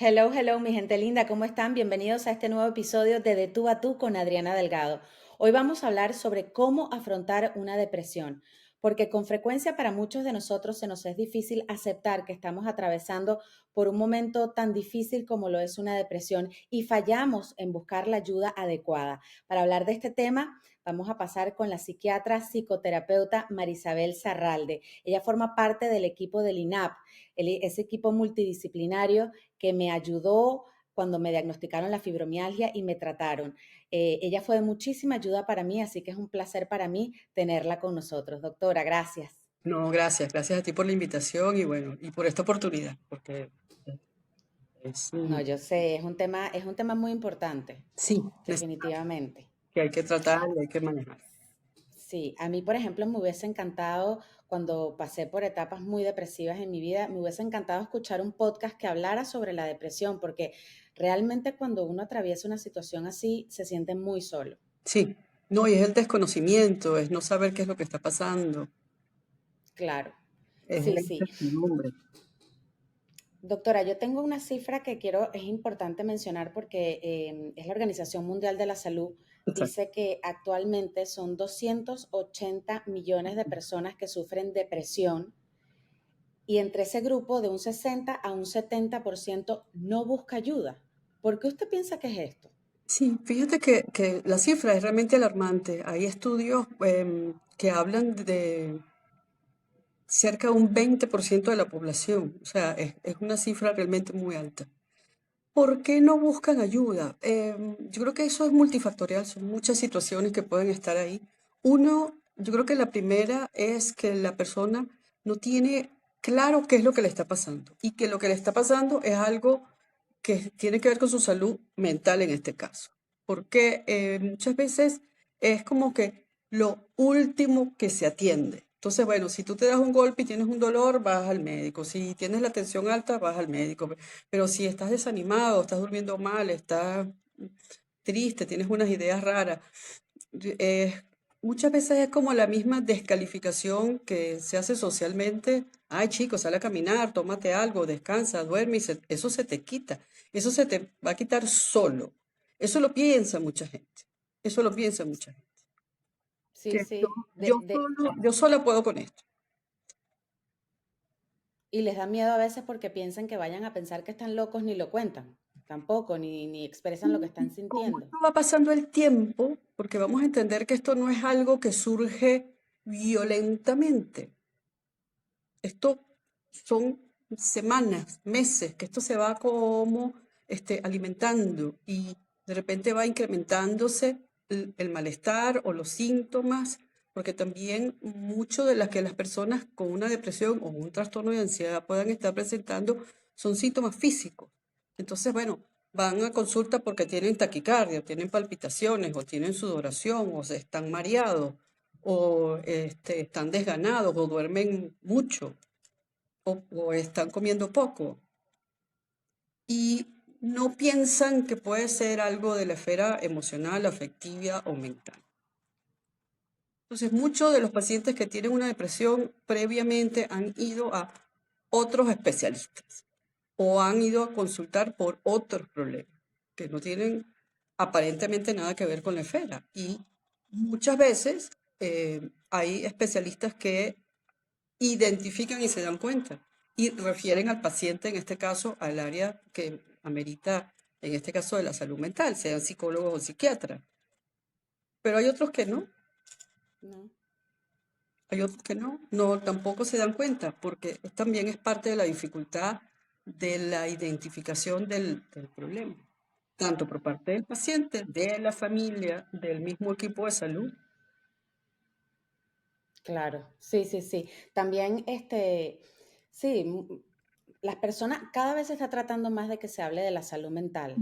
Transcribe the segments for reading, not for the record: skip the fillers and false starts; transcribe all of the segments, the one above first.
Hello, hello, mi gente linda, ¿cómo están? Bienvenidos a este nuevo episodio de Tú a Tú con Adriana Delgado. Hoy vamos a hablar sobre cómo afrontar una depresión, porque con frecuencia para muchos de nosotros se nos es difícil aceptar que estamos atravesando por un momento tan difícil como lo es una depresión y fallamos en buscar la ayuda adecuada. Para hablar de este tema, vamos a pasar con la psiquiatra psicoterapeuta Marisabel Zarralde. Ella forma parte del equipo del INAP, ese equipo multidisciplinario que me ayudó cuando me diagnosticaron la fibromialgia y me trataron. Ella fue de muchísima ayuda para mí, así que es un placer para mí tenerla con nosotros. Doctora, gracias. No, gracias, gracias a ti por la invitación y bueno, y por esta oportunidad, porque es, No, yo sé, es un tema muy importante, sí, definitivamente. que hay que tratar y hay que manejar. Sí, a mí, por ejemplo, me hubiese encantado, cuando pasé por etapas muy depresivas en mi vida, me hubiese encantado escuchar un podcast que hablara sobre la depresión, porque realmente cuando uno atraviesa una situación así, se siente muy solo. Sí, no, y es el desconocimiento, es no saber qué es lo que está pasando, Claro. es Sí, la sí. incertidumbre. Doctora, yo tengo una cifra que es importante mencionar porque es la Organización Mundial de la Salud, Exacto. dice que actualmente son 280 millones de personas que sufren depresión y entre ese grupo de un 60 a un 70% no busca ayuda. ¿Por qué usted piensa que es esto? Sí, fíjate que la cifra es realmente alarmante. Hay estudios que hablan de cerca de un 20% de la población, o sea, es una cifra realmente muy alta. ¿Por qué no buscan ayuda? Yo creo que eso es multifactorial, son muchas situaciones que pueden estar ahí. Uno, yo creo que la primera es que la persona no tiene claro qué es lo que le está pasando y que lo que le está pasando es algo que tiene que ver con su salud mental en este caso. Porque muchas veces es como que lo último que se atiende. Entonces, bueno, si tú te das un golpe y tienes un dolor, vas al médico. Si tienes la tensión alta, vas al médico. Pero si estás desanimado, estás durmiendo mal, estás triste, tienes unas ideas raras, eh, muchas veces es como la misma descalificación que se hace socialmente. Ay, chicos, sale a caminar, tómate algo, descansa, duerme y eso se te quita. Eso se te va a quitar solo. Eso lo piensa mucha gente. Eso lo piensa mucha gente. Sí, Que yo, sí, yo sola puedo con esto. y les da miedo a veces porque piensan que vayan a pensar que están locos ni lo cuentan, tampoco, ni expresan lo que están Y como sintiendo. esto va pasando el tiempo, porque vamos a entender que esto no es algo que surge violentamente. Esto son semanas, meses, que esto se va como alimentando y de repente va incrementándose el malestar o los síntomas, porque también mucho de las que las personas con una depresión o un trastorno de ansiedad puedan estar presentando son síntomas físicos. Entonces, bueno, van a consulta porque tienen taquicardia, tienen palpitaciones o tienen sudoración o se están mareados o están desganados o duermen mucho o están comiendo poco y no piensan que puede ser algo de la esfera emocional, afectiva o mental. Entonces, muchos de los pacientes que tienen una depresión previamente han ido a otros especialistas o han ido a consultar por otros problemas que no tienen aparentemente nada que ver con la esfera. Y muchas veces hay especialistas que identifican y se dan cuenta y refieren al paciente, en este caso, al área que amerita, en este caso, de la salud mental, sean psicólogos o psiquiatras. Pero hay otros que no, ¿No? hay otros que no, tampoco se dan cuenta, porque también es parte de la dificultad de la identificación del problema, tanto por parte del paciente, de la familia, del mismo equipo de salud. Claro, sí, sí, sí. También, sí, las personas, cada vez se está tratando más de que se hable de la salud mental,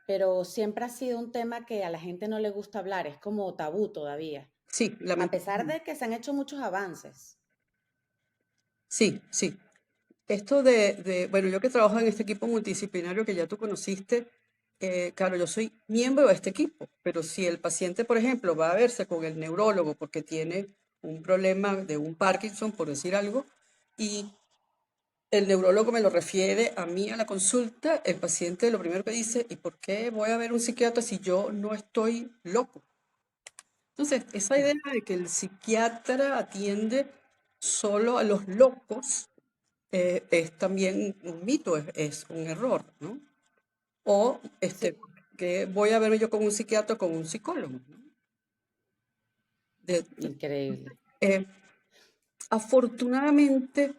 pero siempre ha sido un tema que a la gente no le gusta hablar, es como tabú todavía, Sí, a pesar lamentablemente. de que se han hecho muchos avances. Sí, sí. Esto bueno, yo que trabajo en este equipo multidisciplinario que ya tú conociste, claro, yo soy miembro de este equipo, pero si el paciente, por ejemplo, va a verse con el neurólogo porque tiene un problema de un Parkinson, por decir algo, y el neurólogo me lo refiere a mí a la consulta, el paciente lo primero que dice, ¿y por qué voy a ver un psiquiatra si yo no estoy loco? Entonces, esa idea Claro. de que el psiquiatra atiende solo a los locos es también un mito, es un error, ¿no? O Sí, que voy a verme yo con un psiquiatra o con un psicólogo, ¿no? De- increíble. eh, Afortunadamente,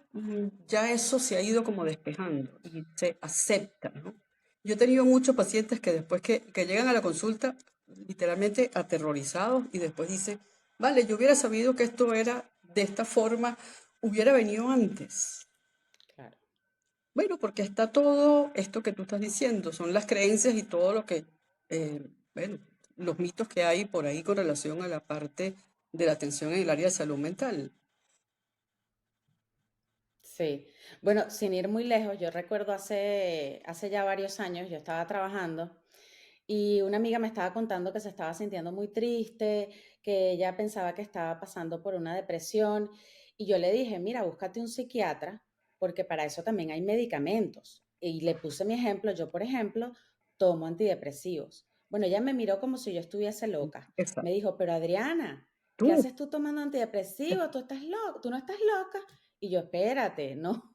ya eso se ha ido como despejando y se acepta, ¿no? Yo he tenido muchos pacientes que después que llegan a la consulta, literalmente aterrorizados y después dicen, vale, yo hubiera sabido que esto era de esta forma, hubiera venido antes. Claro. Bueno, porque está todo esto que tú estás diciendo, son las creencias y todo lo que, eh, bueno, los mitos que hay por ahí con relación a la parte de la atención en el área de salud mental. Sí. Bueno, sin ir muy lejos, yo recuerdo hace ya varios años, yo estaba trabajando y una amiga me estaba contando que se estaba sintiendo muy triste, que ella pensaba que estaba pasando por una depresión y yo le dije, mira, búscate un psiquiatra porque para eso también hay medicamentos. Y le puse mi ejemplo, yo por ejemplo tomo antidepresivos. Bueno, ella me miró como si yo estuviese loca. Me Exacto. dijo, pero Adriana, ¿qué Tú, haces tú tomando antidepresivos? Tú estás loca, tú no estás loca. Y yo, espérate, no,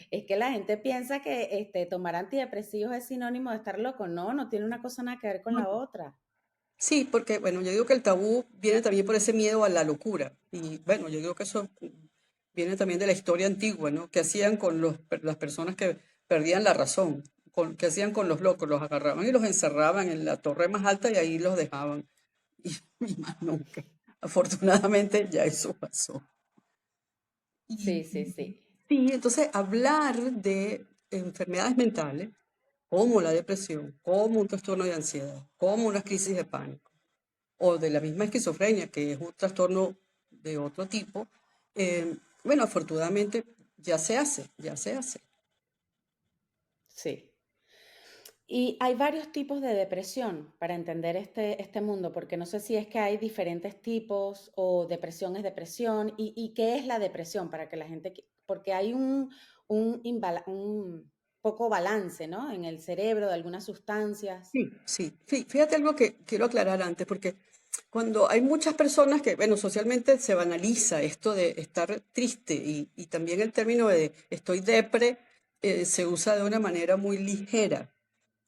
es que la gente piensa que tomar antidepresivos es sinónimo de estar loco. No, no tiene una cosa nada que ver con la otra. sí, porque, bueno, yo digo que el tabú viene también por ese miedo a la locura. Y bueno, yo digo que eso viene también de la historia antigua, ¿no? ¿Qué hacían con las personas que perdían la razón? ¿Qué hacían con los locos? Los agarraban y los encerraban en la torre más alta y ahí los dejaban. Y, y más nunca. Afortunadamente ya eso pasó. Y Sí, sí, sí. sí, entonces hablar de enfermedades mentales como la depresión, como un trastorno de ansiedad, como una crisis de pánico, o de la misma esquizofrenia, que es un trastorno de otro tipo, bueno, afortunadamente ya se hace, ya se hace. Sí. Y hay varios tipos de depresión para entender este mundo, porque no sé si es que hay diferentes tipos o depresión es depresión. ¿Y qué es la depresión? Para que la gente, porque hay un poco balance, ¿no? En el cerebro de algunas sustancias. Sí, sí. Fíjate algo que quiero aclarar antes, porque cuando hay muchas personas que, bueno, socialmente se banaliza esto de estar triste y también el término de estoy depre se usa de una manera muy ligera.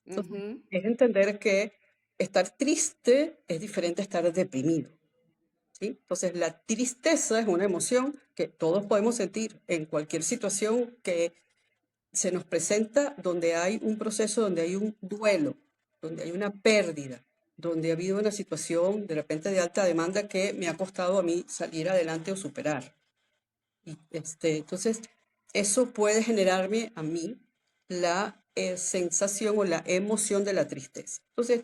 Entonces, Ujú. es entender que estar triste es diferente a estar deprimido, ¿sí? Entonces, la tristeza es una emoción que todos podemos sentir en cualquier situación que se nos presenta donde hay un proceso, donde hay un duelo, donde hay una pérdida, donde ha habido una situación de repente de alta demanda que me ha costado a mí salir adelante o superar. Y entonces, eso puede generarme a mí la sensación o la emoción de la tristeza. Entonces,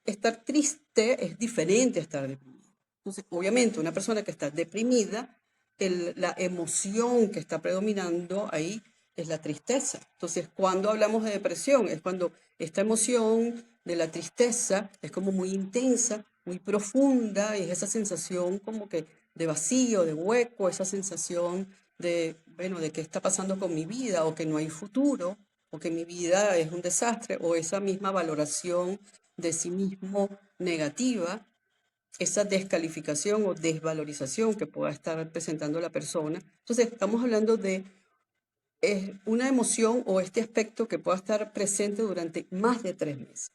estar triste es diferente a estar deprimido. Entonces, obviamente, una persona que está deprimida, la emoción que está predominando ahí es la tristeza. Entonces, cuando hablamos de depresión, es cuando esta emoción de la tristeza es como muy intensa, muy profunda, y es esa sensación como que de vacío, de hueco, esa sensación de, bueno, de qué está pasando con mi vida, o que no hay futuro, o que mi vida es un desastre, o esa misma valoración de sí mismo negativa, esa descalificación o desvalorización que pueda estar presentando la persona. Entonces, estamos hablando de una emoción o este aspecto que pueda estar presente durante más de 3 meses.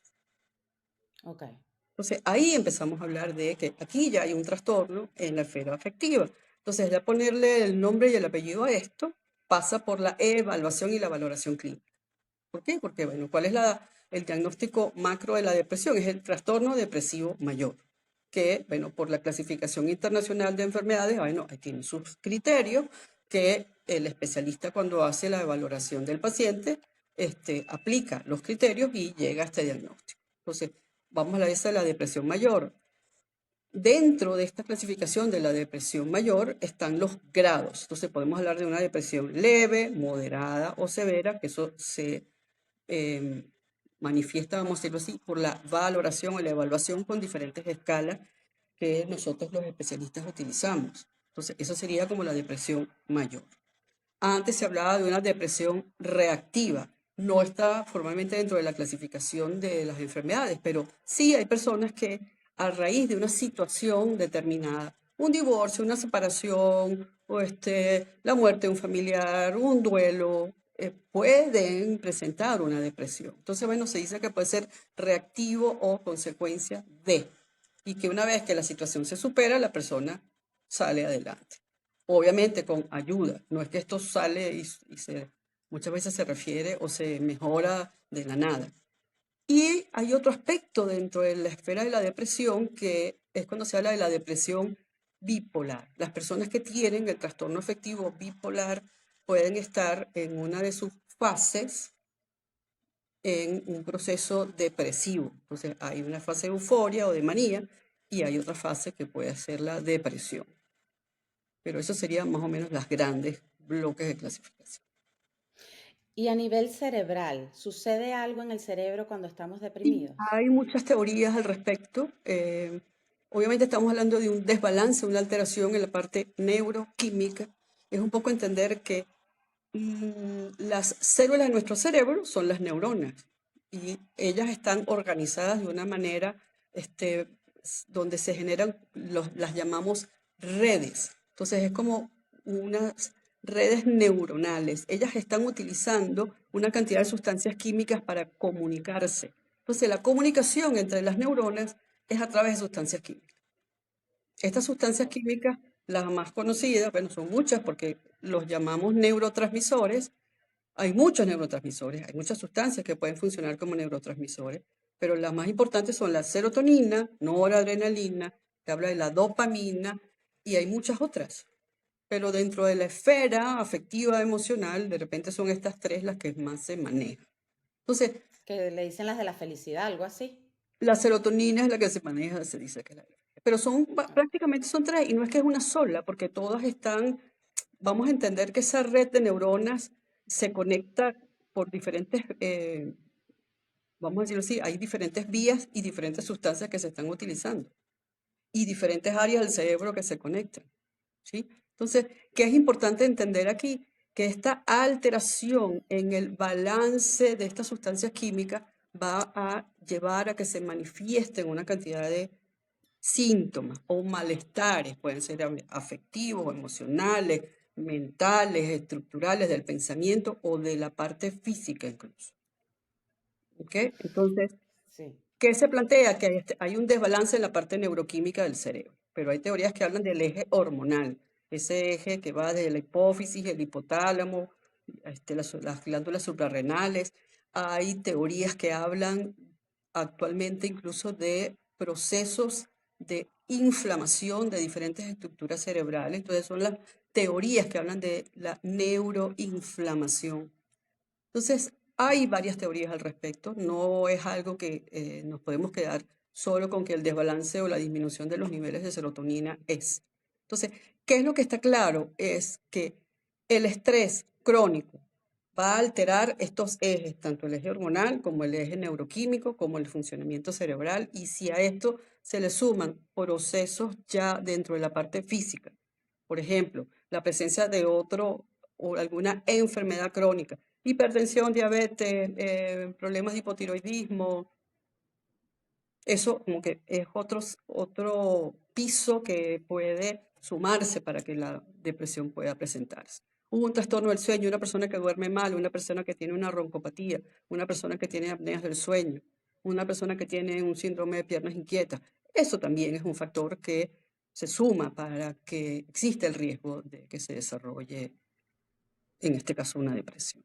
Ok. Entonces ahí empezamos a hablar de que aquí ya hay un trastorno en la esfera afectiva. Entonces ya ponerle el nombre y el apellido a esto pasa por la evaluación y la valoración clínica. ¿Por qué? Porque, bueno, ¿cuál es el diagnóstico macro de la depresión? Es el trastorno depresivo mayor, que, bueno, por la clasificación internacional de enfermedades, bueno, ahí tiene sus criterios que el especialista cuando hace la valoración del paciente, aplica los criterios y llega a este diagnóstico. Entonces, vamos a la esa de la depresión mayor. Dentro de esta clasificación de la depresión mayor están los grados. Entonces podemos hablar de una depresión leve, moderada o severa, que eso se eh, manifiesta, vamos a decirlo así, por la valoración o la evaluación con diferentes escalas que nosotros los especialistas utilizamos. Entonces, eso sería como la depresión mayor. Antes se hablaba de una depresión reactiva. No está formalmente dentro de la clasificación de las enfermedades, pero sí hay personas que a raíz de una situación determinada, un divorcio, una separación, o la muerte de un familiar, un duelo, pueden presentar una depresión. Entonces, bueno, se dice que puede ser reactivo o consecuencia de, y que una vez que la situación se supera, la persona sale adelante. Obviamente con ayuda, no es que esto sale muchas veces se refiere o se mejora de la nada. Y hay otro aspecto dentro de la esfera de la depresión que es cuando se habla de la depresión bipolar. Las personas que tienen el trastorno afectivo bipolar pueden estar en una de sus fases en un proceso depresivo. Entonces hay una fase de euforia o de manía y hay otra fase que puede ser la depresión. Pero eso serían más o menos las grandes bloques de clasificación. Y a nivel cerebral, ¿sucede algo en el cerebro cuando estamos Sí, deprimidos? hay muchas teorías al respecto. Obviamente estamos hablando de un desbalance, una alteración en la parte neuroquímica. Es un poco entender que las células de nuestro cerebro son las neuronas y ellas están organizadas de una manera donde se generan, las llamamos redes. Entonces es como unas redes neuronales. Ellas están utilizando una cantidad de sustancias químicas para comunicarse. Entonces la comunicación entre las neuronas es a través de sustancias químicas. Estas sustancias químicas, las más conocidas, bueno, son muchas porque los llamamos neurotransmisores. Hay muchos neurotransmisores, hay muchas sustancias que pueden funcionar como neurotransmisores, pero las más importantes son la serotonina, noradrenalina, que habla de la dopamina, y hay muchas otras. Pero dentro de la esfera afectiva emocional, de repente son estas tres las que más se manejan. Entonces, Que le dicen las de la felicidad, algo así. la serotonina es la que se maneja, se dice que es la. Pero prácticamente son tres, y no es que es una sola, porque todas están, vamos a entender que esa red de neuronas se conecta por diferentes, vamos a decirlo así, hay diferentes vías y diferentes sustancias que se están utilizando, y diferentes áreas del cerebro que se conectan, ¿sí? Entonces, ¿qué es importante entender aquí? Que esta alteración en el balance de estas sustancias químicas va a llevar a que se manifiesten una cantidad de síntomas o malestares, pueden ser afectivos, emocionales, mentales, estructurales, del pensamiento o de la parte física incluso. ¿Ok? Entonces, Sí. ¿qué se plantea? Que hay un desbalance en la parte neuroquímica del cerebro, pero hay teorías que hablan del eje hormonal, ese eje que va desde la hipófisis, el hipotálamo, las glándulas suprarrenales. Hay teorías que hablan actualmente incluso de procesos de inflamación de diferentes estructuras cerebrales. Entonces son las teorías que hablan de la neuroinflamación. Entonces, hay varias teorías al respecto. No es algo que nos podemos quedar solo con que el desbalance o la disminución de los niveles de serotonina es. Entonces, ¿qué es lo que está claro? Es que el estrés crónico va a alterar estos ejes, tanto el eje hormonal como el eje neuroquímico, como el funcionamiento cerebral, y si a esto se le suman procesos ya dentro de la parte física, por ejemplo, la presencia de otro o alguna enfermedad crónica, hipertensión, diabetes, problemas de hipotiroidismo, eso como que es otro piso que puede sumarse para que la depresión pueda presentarse. Un trastorno del sueño, una persona que duerme mal, una persona que tiene una roncopatía, una persona que tiene apneas del sueño, una persona que tiene un síndrome de piernas inquietas. Eso también es un factor que se suma para que exista el riesgo de que se desarrolle, en este caso, una depresión.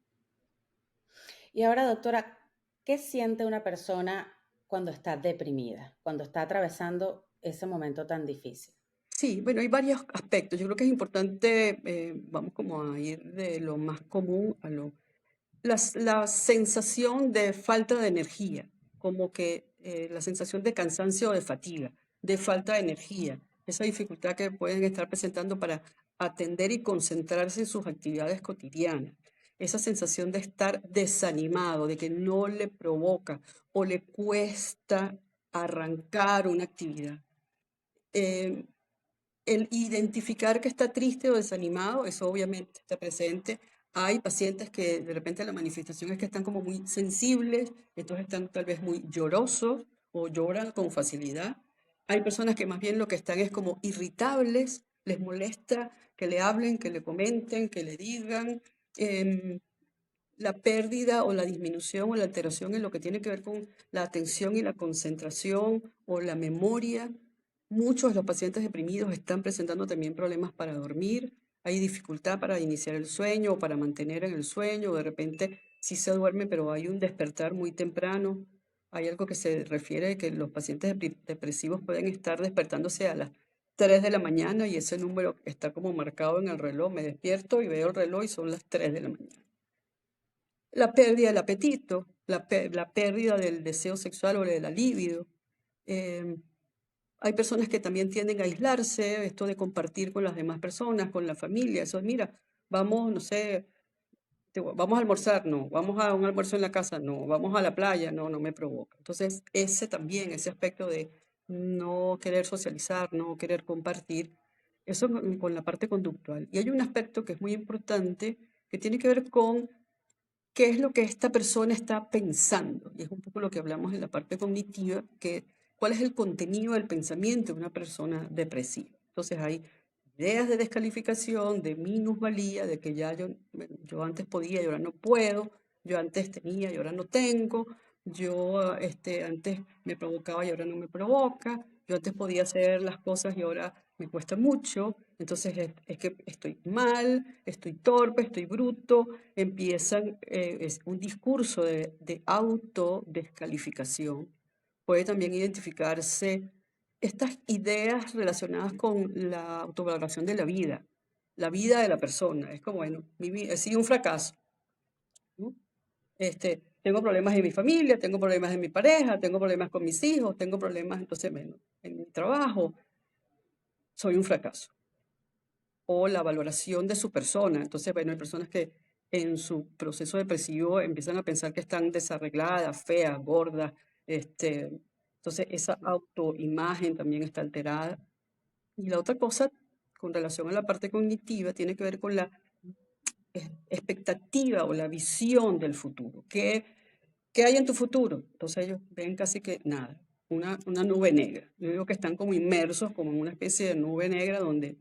Y ahora, doctora, ¿qué siente una persona cuando está deprimida, cuando está atravesando ese momento tan difícil? Sí, bueno, hay varios aspectos. Yo creo que es importante, vamos como a ir de lo más común a la sensación de falta de energía, como que la sensación de cansancio o de fatiga, de falta de energía, esa dificultad que pueden estar presentando para atender y concentrarse en sus actividades cotidianas, esa sensación de estar desanimado, de que no le provoca o le cuesta arrancar una actividad. Eh, el identificar que está triste o desanimado, eso obviamente está presente. Hay pacientes que de repente la manifestación es que están como muy sensibles, entonces están tal vez muy llorosos o lloran con facilidad. Hay personas que más bien lo que están es como irritables, les molesta que le hablen, que le comenten, que le digan. em, la pérdida o la disminución o la alteración en lo que tiene que ver con la atención y la concentración o la memoria. Muchos de los pacientes deprimidos están presentando también problemas para dormir. Hay dificultad para iniciar el sueño o para mantener en el sueño. De repente sí se duerme, pero hay un despertar muy temprano. Hay algo que se refiere a que los pacientes depresivos pueden estar despertándose a las 3 de la mañana y ese número está como marcado en el reloj. Me despierto y veo el reloj y son las 3 de la mañana. La pérdida del apetito, la pérdida del deseo sexual o de la libido. Em, Hay personas que también tienden a aislarse, esto de compartir con las demás personas, con la familia. Eso es, mira, vamos, no sé, vamos a almorzar, no, vamos a un almuerzo en la casa, no, vamos a la playa, no, no me provoca. Entonces, ese también, ese aspecto de no querer socializar, no querer compartir, eso con la parte conductual. Y hay un aspecto que es muy importante que tiene que ver con qué es lo que esta persona está pensando. Y es un poco lo que hablamos en la parte cognitiva, que cuál es el contenido del pensamiento de una persona depresiva. Entonces hay ideas de descalificación, de minusvalía, de que ya yo antes podía y ahora no puedo, yo antes tenía y ahora no tengo, yo antes me provocaba y ahora no me provoca, yo antes podía hacer las cosas y ahora me cuesta mucho, entonces es que estoy mal, estoy torpe, estoy bruto, empiezan es un discurso de autodescalificación. Puede también identificarse estas ideas relacionadas con la autovaloración de la vida de la persona. Es como, bueno, he sido un fracaso, ¿no? Tengo problemas en mi familia, tengo problemas en mi pareja, tengo problemas con mis hijos, tengo problemas, entonces, bueno, en mi trabajo, soy un fracaso. O la valoración de su persona. Entonces, bueno, hay personas que en su proceso depresivo empiezan a pensar que están desarregladas, feas, gordas. Entonces, esa autoimagen también está alterada. Y la otra cosa, con relación a la parte cognitiva, tiene que ver con la expectativa o la visión del futuro. ¿Qué hay en tu futuro? Entonces ellos ven casi que nada, una nube negra. Yo digo que están como inmersos como en una especie de nube negra donde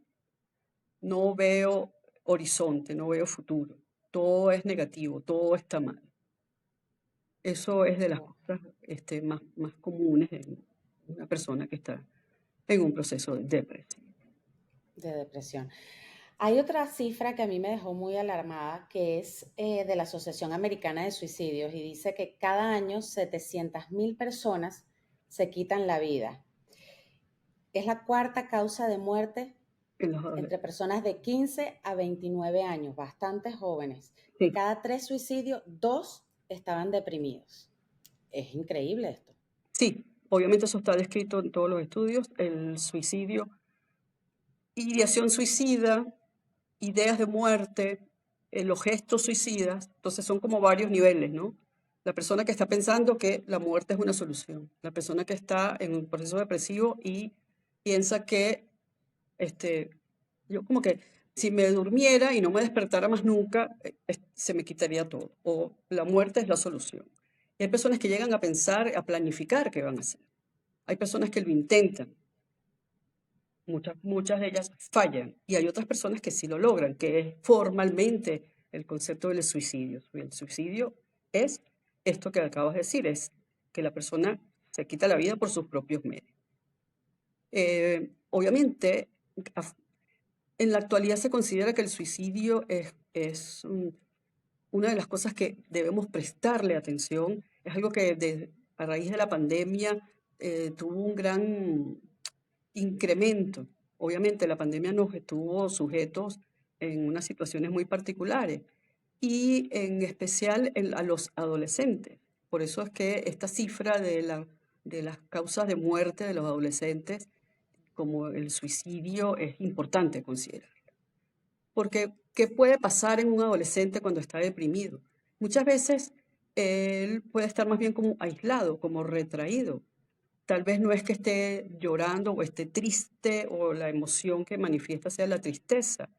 no veo horizonte, no veo futuro. Todo es negativo, todo está mal. Eso es de las Wow, cosas más comunes en una persona que está en un proceso de depresión. de depresión. Hay otra cifra que a mí me dejó muy alarmada, que es de la Asociación Americana de Suicidios y dice que cada año 700.000 personas se quitan la vida. Es la cuarta causa de muerte En los entre adolescentes. personas de 15 a 29 años, bastante jóvenes. De Sí, cada 3 suicidios, 2 estaban deprimidos. Es increíble esto. sí, obviamente eso está descrito en todos los estudios. El suicidio, ideación suicida, ideas de muerte, los gestos suicidas, entonces son como varios niveles, ¿no? La persona que está pensando que la muerte es una solución, la persona que está en un proceso depresivo y piensa que este, yo como que si me durmiera y no me despertara más nunca, se me quitaría todo, o la muerte es la solución. Y hay personas que llegan a pensar, a planificar qué van a hacer. Hay personas que lo intentan, muchas de ellas fallan y hay otras personas que sí lo logran, que es formalmente el concepto del suicidio. El suicidio es esto que acabas de decir, es que la persona se quita la vida por sus propios medios. Obviamente, en la actualidad se considera que el suicidio es una de las cosas que debemos prestarle atención. Es algo que a raíz de la pandemia tuvo un gran incremento. Obviamente la pandemia nos estuvo sujetos en unas situaciones muy particulares y en especial a los adolescentes. Por eso es que esta cifra de las causas de muerte de los adolescentes, como el suicidio, es importante considerar. Porque, ¿qué puede pasar en un adolescente cuando está deprimido? Muchas veces él puede estar más bien como aislado, como retraído, tal vez no es que esté llorando o esté triste o la emoción que manifiesta sea la tristeza,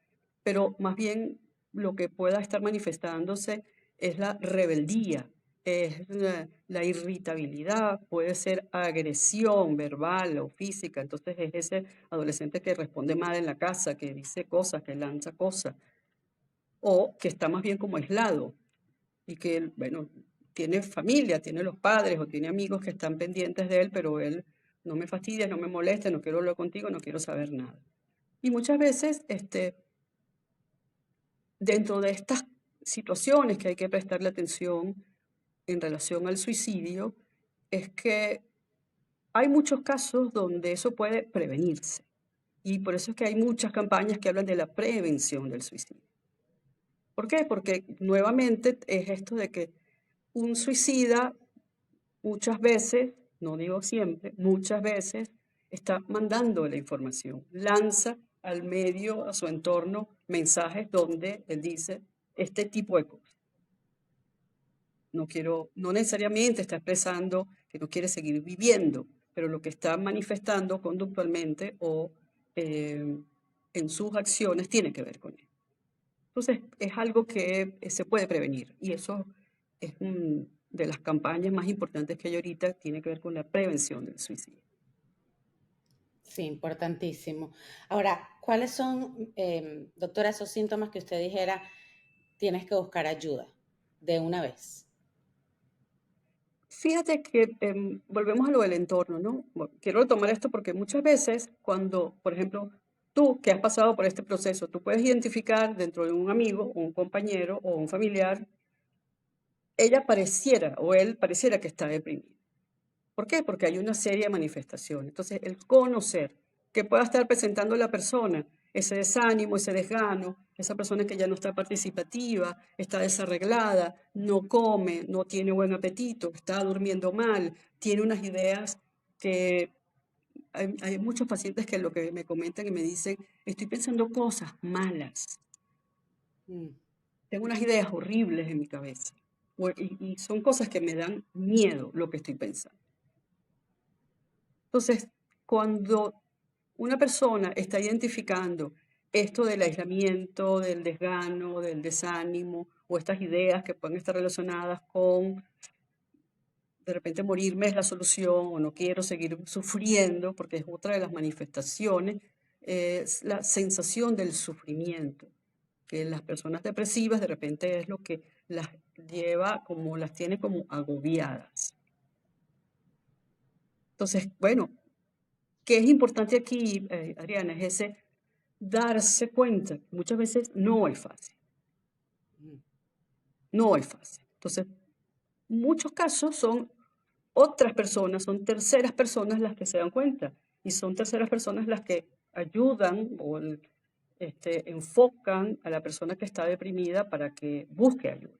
pero más bien lo que pueda estar manifestándose es la rebeldía, es la irritabilidad, puede ser agresión verbal o física. Entonces es ese adolescente que responde mal en la casa, que dice cosas, que lanza cosas, o que está más bien como aislado y que, bueno, tiene familia, tiene los padres o tiene amigos que están pendientes de él, pero él no me fastidia, no me molesta, no quiero hablar contigo, no quiero saber nada. Y muchas veces, dentro de estas situaciones que hay que prestarle atención en relación al suicidio, es que hay muchos casos donde eso puede prevenirse. Y por eso es que hay muchas campañas que hablan de la prevención del suicidio. ¿Por qué? Porque nuevamente es esto de que un suicida muchas veces, no digo siempre, muchas veces está mandando la información, lanza al medio, a su entorno, mensajes donde él dice este tipo de cosas. No quiero, no necesariamente está expresando que no quiere seguir viviendo, pero lo que está manifestando conductualmente o eh, en sus acciones tiene que ver con él. Entonces, es algo que se puede prevenir y eso es de las campañas más importantes que hay ahorita, tiene que ver con la prevención del suicidio. Sí, importantísimo. Ahora, ¿cuáles son, doctora, esos síntomas que usted dijera, tienes que buscar ayuda de una vez? Fíjate que volvemos a lo del entorno, ¿no? Quiero retomar esto porque muchas veces cuando, por ejemplo, tú que has pasado por este proceso, tú puedes identificar dentro de un amigo o un compañero o un familiar, ella pareciera o él pareciera que está deprimido. ¿Por qué? Porque hay una serie de manifestaciones. Entonces, el conocer que pueda estar presentando la persona, ese desánimo, ese desgano, esa persona que ya no está participativa, está desarreglada, no come, no tiene buen apetito, está durmiendo mal, tiene unas ideas que hay muchos pacientes que lo que me comentan y me dicen, estoy pensando cosas malas, Mm. tengo unas ideas horribles en mi cabeza y son cosas que me dan miedo lo que estoy pensando. Entonces, cuando una persona está identificando esto del aislamiento, del desgano, del desánimo, o estas ideas que pueden estar relacionadas con de repente morirme es la solución o no quiero seguir sufriendo, porque es otra de las manifestaciones, es la sensación del sufrimiento, que las personas depresivas de repente es lo que las lleva como las tiene como agobiadas. Entonces, bueno, ¿qué es importante aquí, Adriana? Es ese darse cuenta. Muchas veces no es fácil, Mm. no es fácil. Entonces, muchos casos son otras personas, son terceras personas las que se dan cuenta y son terceras personas las que ayudan o enfocan a la persona que está deprimida para que busque ayuda.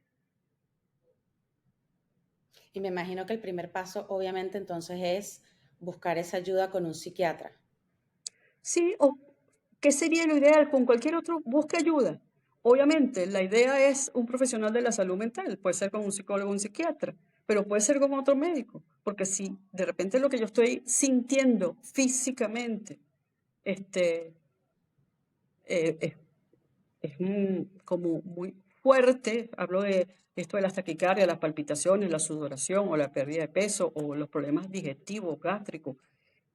Y me imagino que el primer paso, obviamente, entonces es buscar esa ayuda con un psiquiatra. Sí, o qué sería lo ideal con cualquier otro, busque ayuda. Obviamente, la idea es un profesional de la salud mental, puede ser con un psicólogo o un psiquiatra, pero puede ser con otro médico, porque si de repente lo que yo estoy sintiendo físicamente este, es como muy fuerte, hablo de esto de las taquicardias, las palpitaciones, la sudoración o la pérdida de peso o los problemas digestivos, gástricos,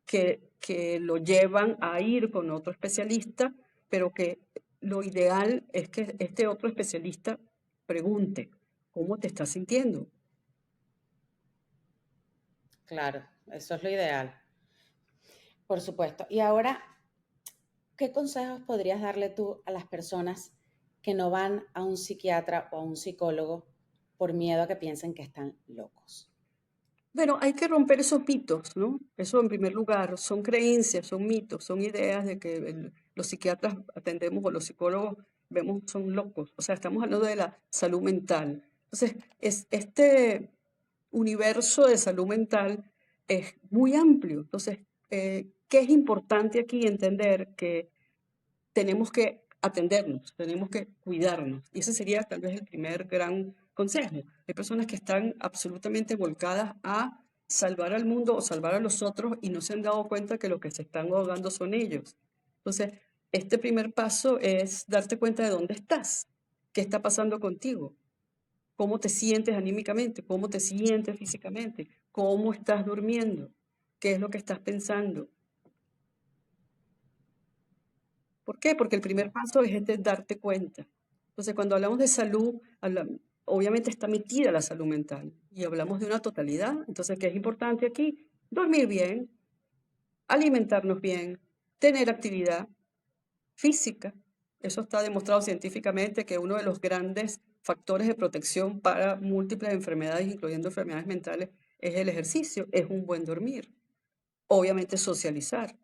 que lo llevan a ir con otro especialista, pero que lo ideal es que este otro especialista pregunte, ¿cómo te estás sintiendo? Claro, eso es lo ideal, por supuesto. Y ahora, ¿qué consejos podrías darle tú a las personas que no van a un psiquiatra o a un psicólogo por miedo a que piensen que están locos? Bueno, hay que romper esos mitos, ¿no? Eso en primer lugar, son creencias, son mitos, son ideas de que los psiquiatras atendemos o los psicólogos vemos son locos. O sea, estamos hablando de la salud mental. Entonces, este universo de salud mental es muy amplio. Entonces, ¿qué es importante aquí entender? Que tenemos que atendernos, tenemos que cuidarnos. Y ese sería tal vez el primer gran consejo. Hay personas que están absolutamente volcadas a salvar al mundo o salvar a los otros y no se han dado cuenta que los que se están ahogando son ellos. Entonces, este primer paso es darte cuenta de dónde estás, qué está pasando contigo, cómo te sientes anímicamente, cómo te sientes físicamente, cómo estás durmiendo, qué es lo que estás pensando. ¿Por qué? Porque el primer paso es este darte cuenta. Entonces, cuando hablamos de salud, obviamente está metida la salud mental y hablamos de una totalidad. Entonces, ¿qué es importante aquí? Dormir bien, alimentarnos bien, tener actividad física. Eso está demostrado científicamente que uno de los grandes factores de protección para múltiples enfermedades, incluyendo enfermedades mentales, es el ejercicio, es un buen dormir. Obviamente socializar.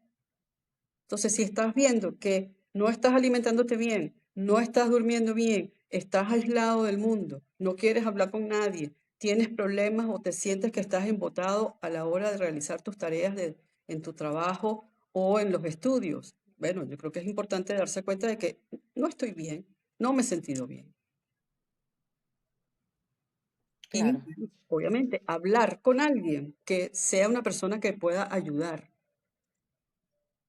Entonces, si estás viendo que no estás alimentándote bien, no estás durmiendo bien, estás aislado del mundo, no quieres hablar con nadie, tienes problemas o te sientes que estás embotado a la hora de realizar tus tareas en tu trabajo o en los estudios. Bueno, yo creo que es importante darse cuenta de que no estoy bien, no me he sentido bien. Y Claro. obviamente hablar con alguien que sea una persona que pueda ayudar.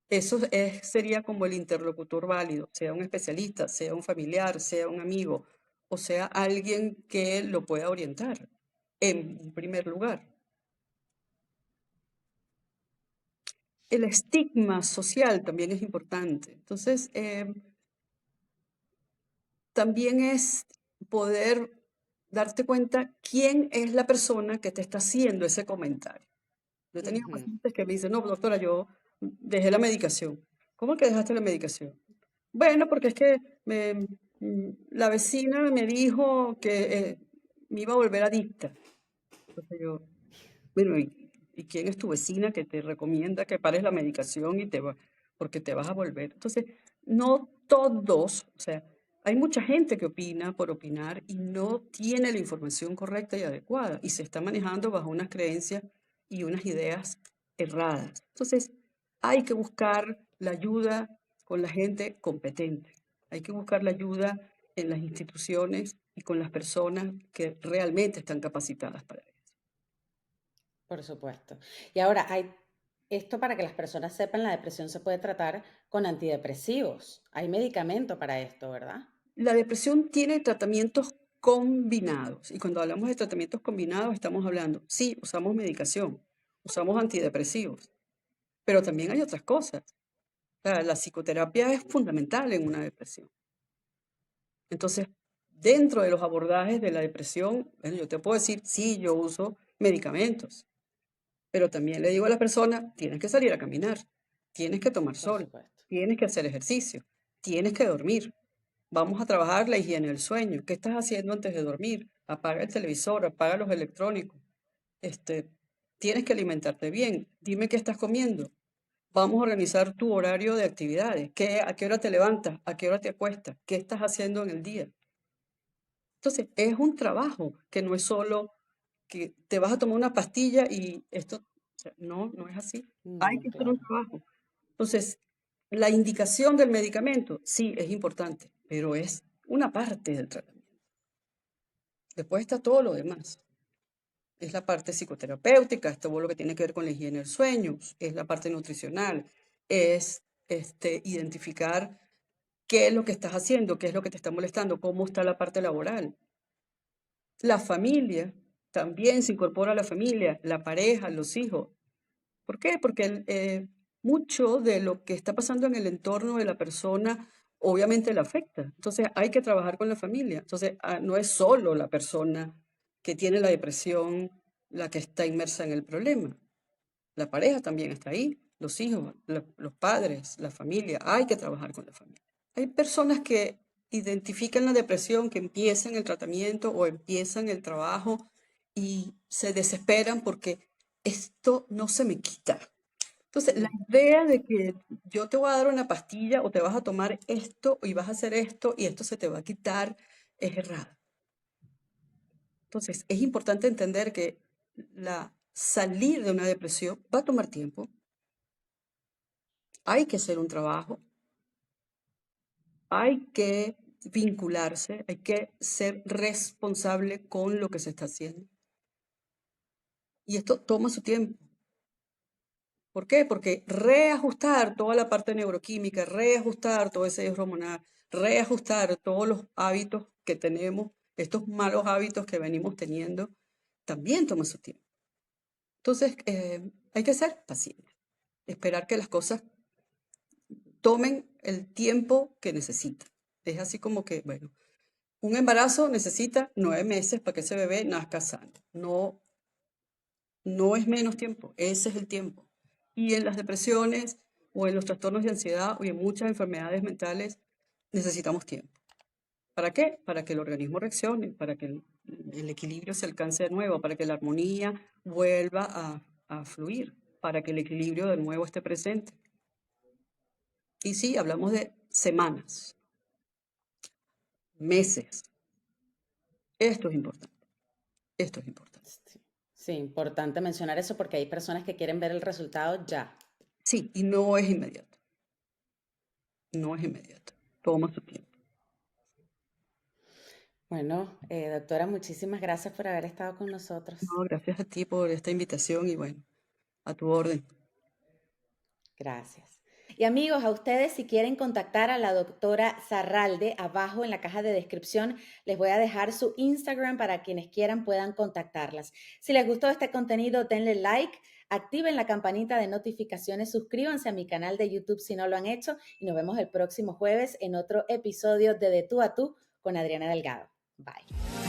Eso sería como el interlocutor válido, sea un especialista, sea un familiar, sea un amigo, o sea alguien que lo pueda orientar en primer lugar. El estigma social también es importante. Entonces, también es poder darte cuenta quién es la persona que te está haciendo ese comentario. Yo he tenido Ujú. pacientes que me dicen, no, doctora, yo dejé la medicación. ¿Cómo que dejaste la medicación? Bueno, porque es que la vecina me dijo que me iba a volver adicta. Entonces yo, bueno, ¿y quién es tu vecina que te recomienda que pares la medicación y porque te vas a volver? Entonces, no todos, o sea, hay mucha gente que opina por opinar y no tiene la información correcta y adecuada y se está manejando bajo unas creencias y unas ideas erradas. Entonces, hay que buscar la ayuda con la gente competente. Hay que buscar la ayuda en las instituciones y con las personas que realmente están capacitadas para eso. Por supuesto. Y ahora hay esto para que las personas sepan, la depresión se puede tratar con antidepresivos. Hay medicamento para esto, ¿verdad? La depresión tiene tratamientos combinados y cuando hablamos de tratamientos combinados estamos hablando, sí, usamos medicación, usamos antidepresivos, pero también hay otras cosas. O sea, la psicoterapia es fundamental en una depresión. Entonces, dentro de los abordajes de la depresión, bueno, yo te puedo decir, sí, yo uso medicamentos, pero también le digo a la persona, tienes que salir a caminar, tienes que tomar Por sol, supuesto. tienes que hacer ejercicio, tienes que dormir. Vamos a trabajar la higiene del sueño. ¿Qué estás haciendo antes de dormir? Apaga el televisor, apaga los electrónicos. Este, tienes que alimentarte bien. Dime qué estás comiendo. Vamos a organizar tu horario de actividades. ¿A qué hora te levantas? ¿A qué hora te acuestas? ¿Qué estás haciendo en el día? Entonces, es un trabajo que no es solo que te vas a tomar una pastilla y esto, o sea, no, no es así. Hay No, que hacer un claro. trabajo. Entonces, la indicación del medicamento, sí, es importante, pero es una parte del tratamiento. Después está todo lo demás. Es la parte psicoterapéutica, es todo lo que tiene que ver con la higiene del sueño, es la parte nutricional, es identificar qué es lo que estás haciendo, qué es lo que te está molestando, cómo está la parte laboral. La familia, también se incorpora a la familia, la pareja, los hijos. ¿Por qué? Porque mucho de lo que está pasando en el entorno de la persona obviamente le afecta. Entonces hay que trabajar con la familia. Entonces no es solo la persona que tiene la depresión la que está inmersa en el problema. La pareja también está ahí, los hijos, los padres, la familia. Hay que trabajar con la familia. Hay personas que identifican la depresión, que empiezan el tratamiento o empiezan el trabajo y se desesperan porque esto no se me quita. Entonces, la Mm, idea de que yo te voy a dar una pastilla o te vas a tomar esto y vas a hacer esto y esto se te va a quitar es errada. Entonces, es importante entender que salir de una depresión va a tomar tiempo, hay que hacer un trabajo, hay que vincularse, hay que ser responsable con lo que se está haciendo. Y esto toma su tiempo. ¿Por qué? Porque reajustar toda la parte neuroquímica, reajustar todo ese hormonal, reajustar todos los hábitos que tenemos, estos malos hábitos que venimos teniendo, también toma su tiempo. Entonces, hay que ser paciente, esperar que las cosas tomen el tiempo que necesitan. Es así como que, bueno, un embarazo necesita 9 meses para que ese bebé nazca sano. No, no es menos tiempo, ese es el tiempo. Y en las depresiones o en los trastornos de ansiedad o en muchas enfermedades mentales necesitamos tiempo. ¿Para qué? Para que el organismo reaccione, para que el equilibrio se alcance de nuevo, para que la armonía vuelva a fluir, para que el equilibrio de nuevo esté presente. Y sí, hablamos de semanas, meses. Esto es importante, esto es importante. Sí, sí, importante mencionar eso porque hay personas que quieren ver el resultado ya. Sí, y no es inmediato, no es inmediato, toma su tiempo. Bueno, doctora, muchísimas gracias por haber estado con nosotros. No, gracias a ti por esta invitación y bueno, a tu orden. Gracias. Y amigos, a ustedes si quieren contactar a la doctora Zarralde, abajo en la caja de descripción les voy a dejar su Instagram para quienes quieran puedan contactarlas. Si les gustó este contenido, denle like, activen la campanita de notificaciones, suscríbanse a mi canal de YouTube si no lo han hecho y nos vemos el próximo jueves en otro episodio de Tú a Tú con Adriana Delgado. Bye.